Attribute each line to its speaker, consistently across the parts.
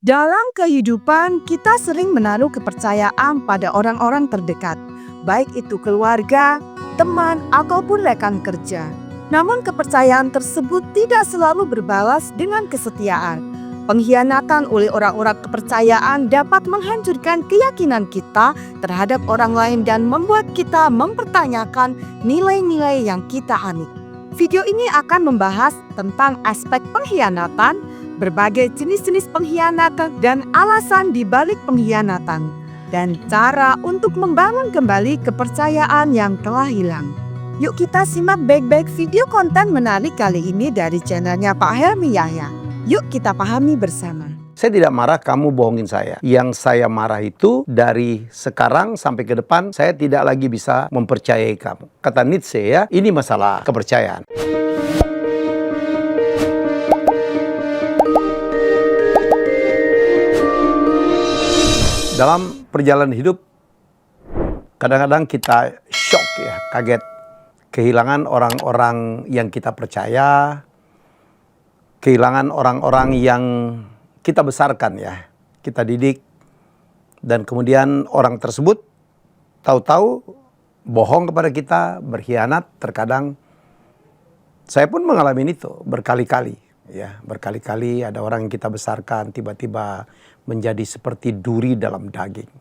Speaker 1: Dalam kehidupan, kita sering menaruh kepercayaan pada orang-orang terdekat, baik itu keluarga, teman, ataupun rekan kerja. Namun kepercayaan tersebut tidak selalu berbalas dengan kesetiaan. Pengkhianatan oleh orang-orang kepercayaan dapat menghancurkan keyakinan kita terhadap orang lain dan membuat kita mempertanyakan nilai-nilai yang kita anut. Video ini akan membahas tentang aspek pengkhianatan, berbagai jenis-jenis pengkhianatan dan alasan di balik pengkhianatan, dan cara untuk membangun kembali kepercayaan yang telah hilang. Yuk kita simak baik-baik video konten menarik kali ini dari channelnya Pak Helmi Yahya. Yuk kita pahami bersama.
Speaker 2: Saya tidak marah kamu bohongin saya. Yang saya marah itu dari sekarang sampai ke depan saya tidak lagi bisa mempercayai kamu. Kata Nietzsche ya, ini masalah kepercayaan. Dalam perjalanan hidup, kadang-kadang kita shock ya, kaget. Kehilangan orang-orang yang kita percaya, kehilangan orang-orang yang kita besarkan ya, kita didik, dan kemudian orang tersebut tahu-tahu bohong kepada kita, berkhianat. Terkadang saya pun mengalami itu berkali-kali. Ya, berkali-kali ada orang yang kita besarkan tiba-tiba menjadi seperti duri dalam daging.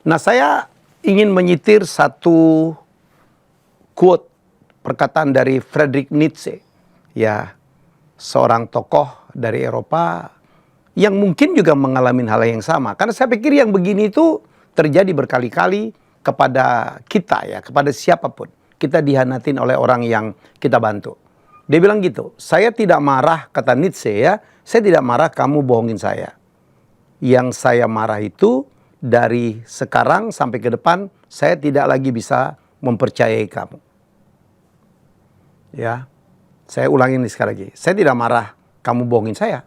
Speaker 2: Nah, saya ingin menyitir satu quote, perkataan dari Friedrich Nietzsche, ya, seorang tokoh dari Eropa yang mungkin juga mengalami hal yang sama. Karena saya pikir yang begini itu terjadi berkali-kali kepada kita ya, kepada siapapun. Kita dihianatin oleh orang yang kita bantu. Dia bilang gitu, saya tidak marah, kata Nietzsche ya, saya tidak marah kamu bohongin saya. Yang saya marah itu dari sekarang sampai ke depan, saya tidak lagi bisa mempercayai kamu. Ya, saya ulangi ini sekali lagi, saya tidak marah kamu bohongin saya.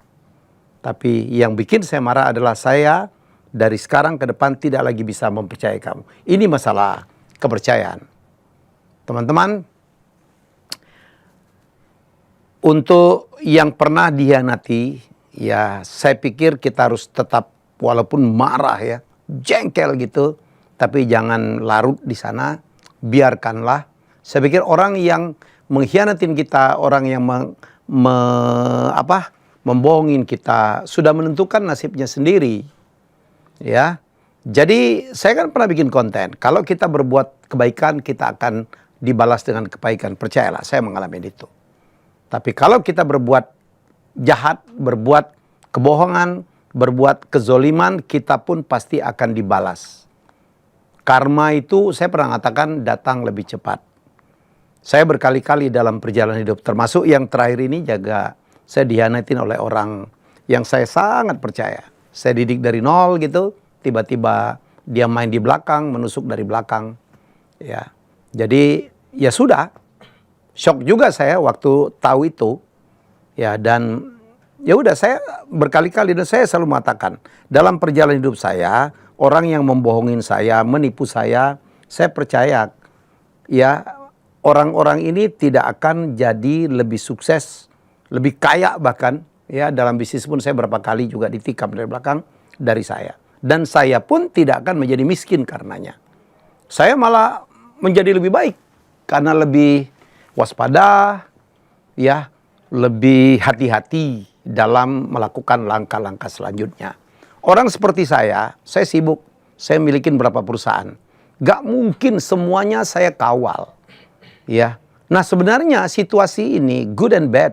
Speaker 2: Tapi yang bikin saya marah adalah saya dari sekarang ke depan tidak lagi bisa mempercayai kamu. Ini masalah kepercayaan. Teman-teman, untuk yang pernah dihianati, ya saya pikir kita harus tetap walaupun marah ya, jengkel gitu, tapi jangan larut di sana, biarkanlah. Saya pikir orang yang mengkhianatin kita, orang yang membohongin kita, sudah menentukan nasibnya sendiri. Ya, jadi saya kan pernah bikin konten, kalau kita berbuat kebaikan, kita akan dibalas dengan kebaikan. Percayalah, saya mengalami itu. Tapi kalau kita berbuat jahat, berbuat kebohongan, berbuat kezoliman, kita pun pasti akan dibalas. Karma itu saya pernah katakan datang lebih cepat. Saya berkali-kali dalam perjalanan hidup, termasuk yang terakhir ini juga saya dihianatin oleh orang yang saya sangat percaya. Saya didik dari nol gitu, tiba-tiba dia main di belakang, menusuk dari belakang. Ya, jadi ya sudah. Shock juga saya waktu tahu itu, ya, dan ya udah saya berkali-kali dan saya selalu mengatakan dalam perjalanan hidup saya, orang yang membohongin saya, menipu saya percaya ya orang-orang ini tidak akan jadi lebih sukses, lebih kaya bahkan ya, dalam bisnis pun saya berapa kali juga ditikam dari belakang dari saya, dan saya pun tidak akan menjadi miskin karenanya. Saya malah menjadi lebih baik karena lebih waspada, ya, lebih hati-hati dalam melakukan langkah-langkah selanjutnya. Orang seperti saya sibuk, saya miliki berapa perusahaan. Gak mungkin semuanya saya kawal. Ya. Nah sebenarnya situasi ini good and bad.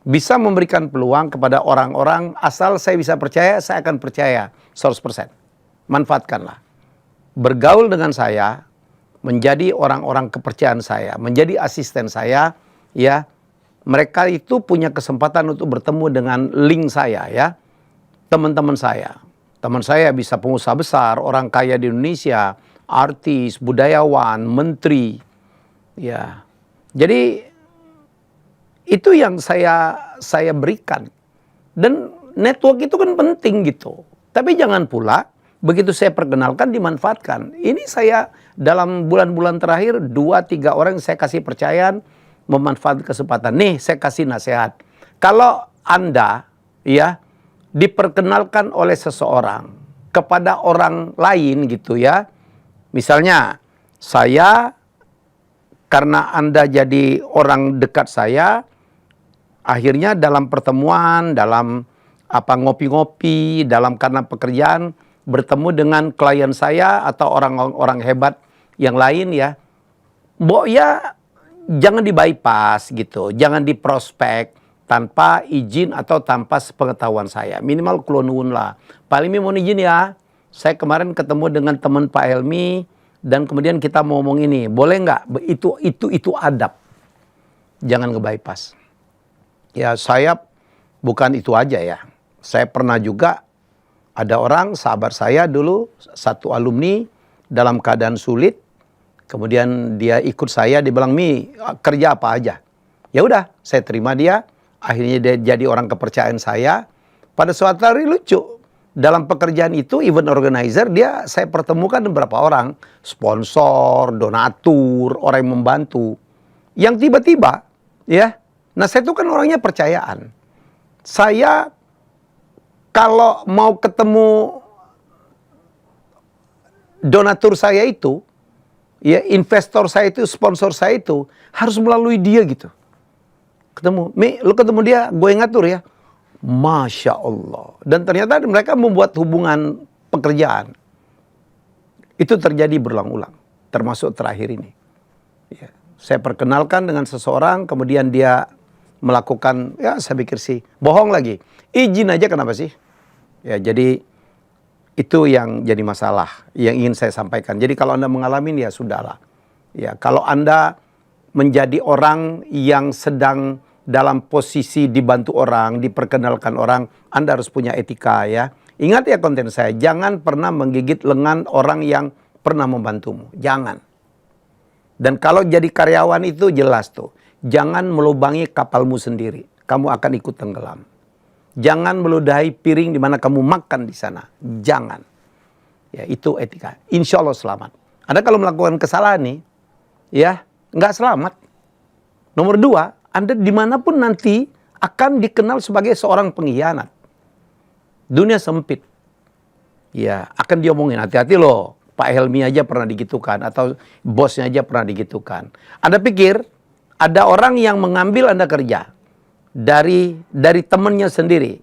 Speaker 2: Bisa memberikan peluang kepada orang-orang, asal saya bisa percaya, saya akan percaya 100%. Manfaatkanlah. Bergaul dengan saya, menjadi orang-orang kepercayaan saya, menjadi asisten saya, ya, mereka itu punya kesempatan untuk bertemu dengan link saya, ya, teman-teman saya. Teman saya bisa pengusaha besar, orang kaya di Indonesia, artis, budayawan, menteri, ya. Jadi itu yang saya berikan. Dan network itu kan penting gitu. Tapi jangan pula begitu saya perkenalkan dimanfaatkan. Ini saya dalam bulan-bulan terakhir 2-3 orang saya kasih percayaan memanfaatkan kesempatan. Nih saya kasih nasihat. Kalau Anda ya diperkenalkan oleh seseorang kepada orang lain gitu ya. Misalnya saya, karena Anda jadi orang dekat saya, akhirnya dalam pertemuan, dalam ngopi-ngopi, dalam karena pekerjaan, bertemu dengan klien saya atau orang-orang hebat yang lain ya. Ya jangan di-bypass gitu, jangan diprospek tanpa izin atau tanpa sepengetahuan saya. Minimal kulo nuwun lah. Pak Helmi mohon izin ya, saya kemarin ketemu dengan teman Pak Helmi dan kemudian kita mau ngomong ini, boleh nggak? Itu adab. Jangan nge-bypass. Ya saya bukan itu aja ya. Saya pernah juga ada orang sahabat saya dulu, satu alumni dalam keadaan sulit. Kemudian dia ikut saya, dia bilang, "Mi, kerja apa aja?" Ya udah, saya terima dia. Akhirnya dia jadi orang kepercayaan saya. Pada suatu hari lucu, dalam pekerjaan itu event organizer saya pertemukan beberapa orang, sponsor, donatur, orang yang membantu. Yang tiba-tiba ya, nah saya itu kan orangnya percayaan. Saya kalau mau ketemu donatur saya itu, ya investor saya itu, sponsor saya itu harus melalui dia gitu. Ketemu, Mi, lu ketemu dia, gue ngatur ya. Masya Allah. Dan ternyata mereka membuat hubungan pekerjaan. Itu terjadi berulang-ulang, termasuk terakhir ini. Ya, saya perkenalkan dengan seseorang, kemudian dia melakukan, ya saya pikir sih, bohong lagi. Izin aja kenapa sih? Ya, jadi itu yang jadi masalah, yang ingin saya sampaikan. Jadi kalau Anda mengalami, ya sudahlah. Ya, kalau Anda menjadi orang yang sedang dalam posisi dibantu orang, diperkenalkan orang, Anda harus punya etika ya. Ingat ya konten saya, jangan pernah menggigit lengan orang yang pernah membantumu. Jangan. Dan kalau jadi karyawan itu jelas tuh, jangan melubangi kapalmu sendiri. Kamu akan ikut tenggelam. Jangan meludahi piring di mana kamu makan di sana. Jangan. Ya, itu etika. Insya Allah selamat. Anda kalau melakukan kesalahan nih, ya nggak selamat. Nomor dua, Anda dimanapun nanti akan dikenal sebagai seorang pengkhianat. Dunia sempit. Ya, akan diomongin, hati-hati loh. Pak Helmi aja pernah digitukan, atau bosnya aja pernah digitukan. Anda pikir ada orang yang mengambil Anda kerja dari temannya sendiri.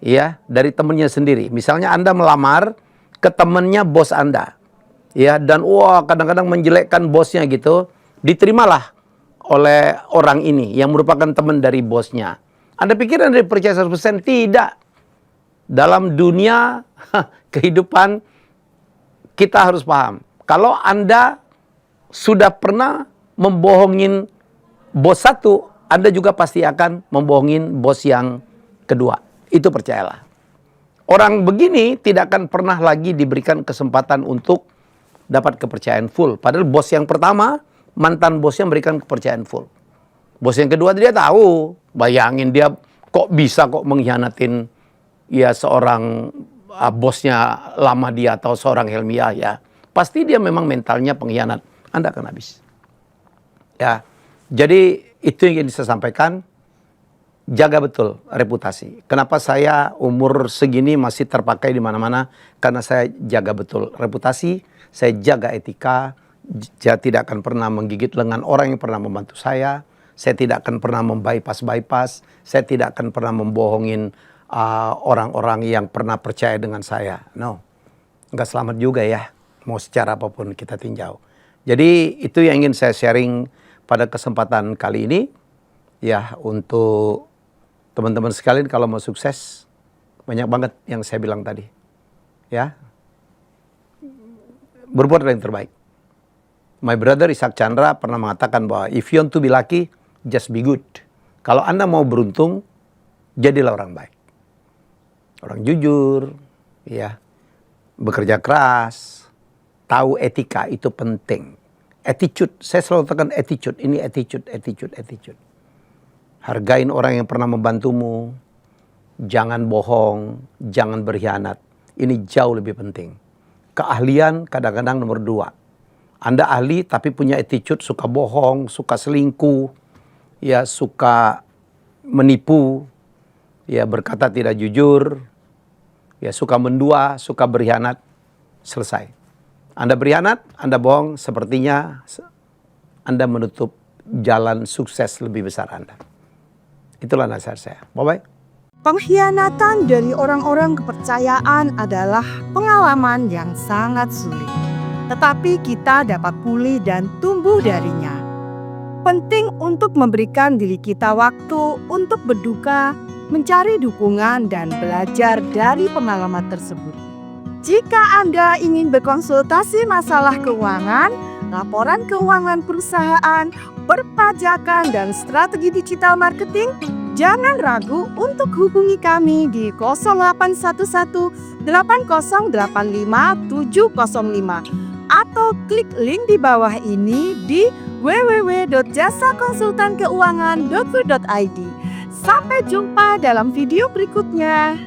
Speaker 2: Ya, dari temannya sendiri. Misalnya Anda melamar ke temannya bos Anda. Ya, dan kadang-kadang menjelekkan bosnya gitu. Diterimalah oleh orang ini yang merupakan teman dari bosnya. Anda pikir Anda dipercaya 100%? Tidak. Dalam dunia kehidupan kita harus paham. Kalau Anda sudah pernah membohongin bos satu, Anda juga pasti akan membohongin bos yang kedua. Itu percayalah. Orang begini tidak akan pernah lagi diberikan kesempatan untuk dapat kepercayaan full. Padahal bos yang pertama, mantan bosnya memberikan kepercayaan full. Bos yang kedua dia tahu, bayangin dia kok bisa mengkhianatin ya seorang bosnya lama dia atau seorang Helmi ya. Pasti dia memang mentalnya pengkhianat. Anda akan habis. Ya. Jadi itu yang saya sampaikan. Jaga betul reputasi. Kenapa saya umur segini masih terpakai di mana-mana? Karena saya jaga betul reputasi, saya jaga etika. Saya tidak akan pernah menggigit lengan orang yang pernah membantu saya. Saya tidak akan pernah membypass. Saya tidak akan pernah membohongin orang-orang yang pernah percaya dengan saya. No, nggak selamat juga ya. Mau secara apapun kita tinjau. Jadi itu yang ingin saya sharing pada kesempatan kali ini. Ya, untuk teman-teman sekalian kalau mau sukses, banyak banget yang saya bilang tadi. Ya, berbuat yang terbaik. My brother Ishak Chandra pernah mengatakan bahwa if you want to be lucky, just be good. Kalau Anda mau beruntung, jadilah orang baik. Orang jujur, ya, bekerja keras, tahu etika itu penting. Attitude, saya selalu tekan attitude. Ini attitude. Hargain orang yang pernah membantumu. Jangan bohong, jangan berkhianat. Ini jauh lebih penting. Keahlian kadang-kadang nomor 2. Anda ahli tapi punya attitude, suka bohong, suka selingkuh, ya suka menipu, ya berkata tidak jujur, Ya, suka mendua, suka berkhianat, selesai. Anda berkhianat, Anda bohong, sepertinya Anda menutup jalan sukses lebih besar Anda. Itulah nasihat saya. Bye-bye.
Speaker 1: Pengkhianatan dari orang-orang kepercayaan adalah pengalaman yang sangat sulit. Tetapi kita dapat pulih dan tumbuh darinya. Penting untuk memberikan diri kita waktu untuk berduka, mencari dukungan dan belajar dari pengalaman tersebut. Jika Anda ingin berkonsultasi masalah keuangan, laporan keuangan perusahaan, perpajakan, dan strategi digital marketing, jangan ragu untuk hubungi kami di 0811 8085 705 atau klik link di bawah ini di www.jasakonsultankeuangan.co.id. Sampai jumpa dalam video berikutnya.